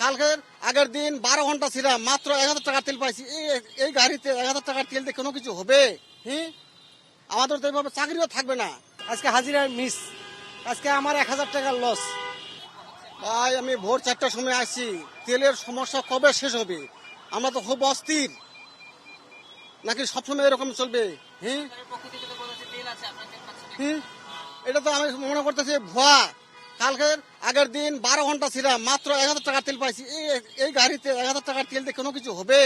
কালকের আগের দিন 12 ঘন্টা ছিলাম, মাত্র 1000 টাকার তেল পাইছি। এই গাড়িতে 1000 টাকার তেল দিয়ে কোনো কিছু হবে? আমাদের তো এইভাবে চাকরিও থাকবে না। আজকে হাজিরার মিস, আজকে আমার 1000 টাকার লস। ভাই আমি ভোর 4টার সময় আসছি, তেলের সমস্যা কবে শেষ হবে? আমরা তো খুব অস্থির। নাকি সবসময় এরকম চলবে? এটা তো আমি মনে করতেছি ভুয়া। কালকের আগের দিন 12 ঘন্টা ছিলাম, মাত্র 1000 টাকার তেল পাইছি। এই গাড়িতে 1000 টাকার তেল দিয়ে কোনো কিছু হবে?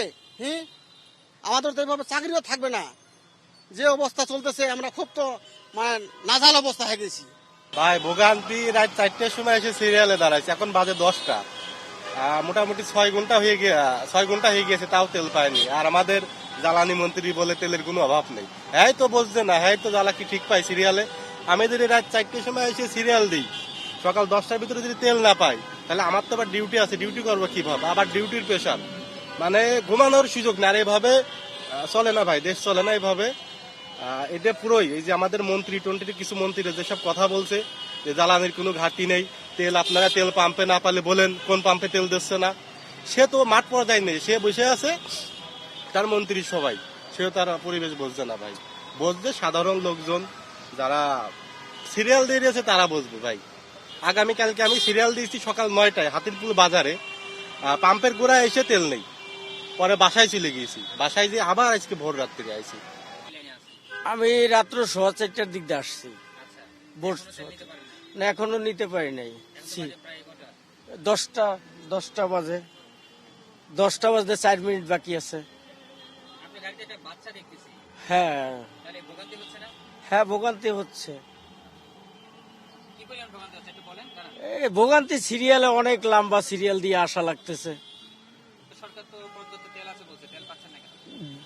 আমাদের তো এইভাবে চাকরিও থাকবে না। যে অবস্থা চলতেছে, আমরা খুব তো মানে নাজাল অবস্থা হয়ে গেছি। ভাই ভোগান্তি, রাত 4টার সময় এসে সিরিয়ালে দাঁড়াইছে, এখন বাজে 10টা। মোটামুটি 6 ঘন্টা হয়ে গিয়েছে, তাও তেল পায়নি। আর আমাদের জ্বালানি মন্ত্রী বলে তেলের কোনো অভাব নেই। হ্যাঁ তো বলছে না, হ্যাঁ তো জ্বালা কি ঠিক পাই সিরিয়ালে। আমি যদি রাত 4টার সময় এসে সিরিয়াল দিই, সকাল 10টার ভিতরে যদি তেল না পাই, তাহলে আমার তো আবার ডিউটি আছে, ডিউটি করবো কিভাবে? আবার ডিউটির প্রেশার, মানে ঘুমানোর সুযোগ না। আর এভাবে চলে না ভাই, দেশ চলে না এভাবে। এটা পুরোই এই যে আমাদের মন্ত্রী কিছু মন্ত্রী যেসব কথা বলছে যে জ্বালানির কোনো ঘাটতি নেই, তেল আপনারা তেল পাম্পে না পালে বলেন কোন পাম্পে তেল দিচ্ছে না। সে তো মাঠ পর্যায়ে নেই, সে বসে আছে তার মন্ত্রী সবাই, সেও তার পরিবেশ বলছে না ভাই। বসবে সাধারণ লোকজন, যারা সিরিয়াল দিয়ে দিয়েছে তারা বসবে ভাই। আগামীকালকে আমি সিরিয়াল দিয়েছি সকাল 9টায় হাতিরপুল বাজারে, পাম্পের গোড়ায় এসে তেল নেই। পরে বাসায় চলে গিয়েছি, বাসায় যে আবার আজকে ভোর রাত্রে আইছি। আমি রাত্র 4:15টার দিক দিয়ে আসছি। না এখনো নিতে পারি নাই। 10টা বাজে, 10টা বাজতে 4 মিনিট বাকি আছে। হ্যাঁ হ্যাঁ, ভোগান্তি হচ্ছে। এই ভোগান্তি সিরিয়ালে অনেক লম্বা সিরিয়াল দিয়ে আসা লাগতেছে।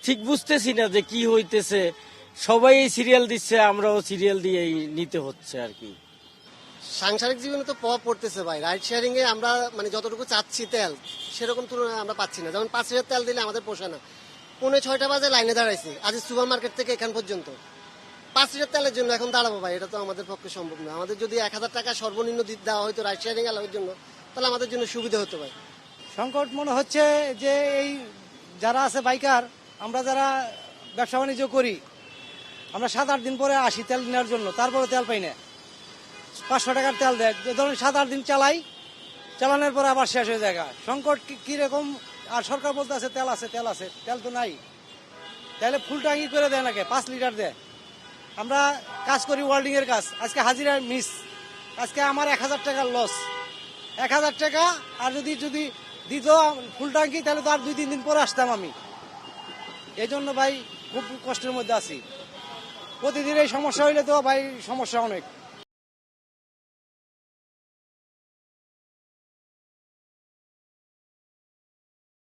ঠিক বুঝতেছি না যে কি হইতেছে। সবাই সিরিয়াল দিচ্ছে, আমরাও সিরিয়াল দিয়ে নিতে হচ্ছে আর কি। সাংসারিক জীবনে তো প্রভাব পড়তেছে ভাই। রাইড শেয়ারিং এ আমরা মানে যতটুকু চাচ্ছি তেল, সেরকম তুলনায় আমরা পাচ্ছি না। যেমন 5 লিটার তেল দিলে আমাদের পোষায় না। 5:45 বাজে লাইনে দাঁড়াইছি, আজ সুপার মার্কেট থেকে এখান পর্যন্ত 5 লিটার তেলের জন্য এখন দাঁড়াবো ভাই, এটা তো আমাদের পক্ষে সম্ভব না। আমাদের যদি 1000 টাকা সর্বনিম্ন দেওয়া হয়তো রাইড শেয়ারিং এর জন্য, তাহলে আমাদের জন্য সুবিধা হতো ভাই। সংকট মনে হচ্ছে যে এই যারা আছে বাইকার, আমরা যারা ব্যবসা বাণিজ্য করি, আমরা 7-8 দিন পরে আসি তেল নেওয়ার জন্য, তারপরে তেল পাই না। 500 টাকার তেল দেয়, ধরুন 7-8 দিন চালাই, চালানোর পরে আবার শেষ হয়ে যায়। সংকট কিরকম? আর সরকার বলতে আছে তেল আছে, তেল তো নাই। তাহলে ফুল ট্যাঙ্কি করে দেয় নাকি? 5 লিটার দেয়। আমরা কাজ করি ওয়েল্ডিং এর কাজ, আজকে হাজিরার মিস, আজকে আমার 1000 টাকার লস। 1000 টাকা আর যদি দিত ফুল ট্যাঙ্কি, তাহলে তো আর 2-3 দিন পরে আসতাম আমি। এই জন্য ভাই খুব কষ্টের মধ্যে আছি। প্রতিদিন এই সমস্যা হইলে তো ভাই সমস্যা অনেক।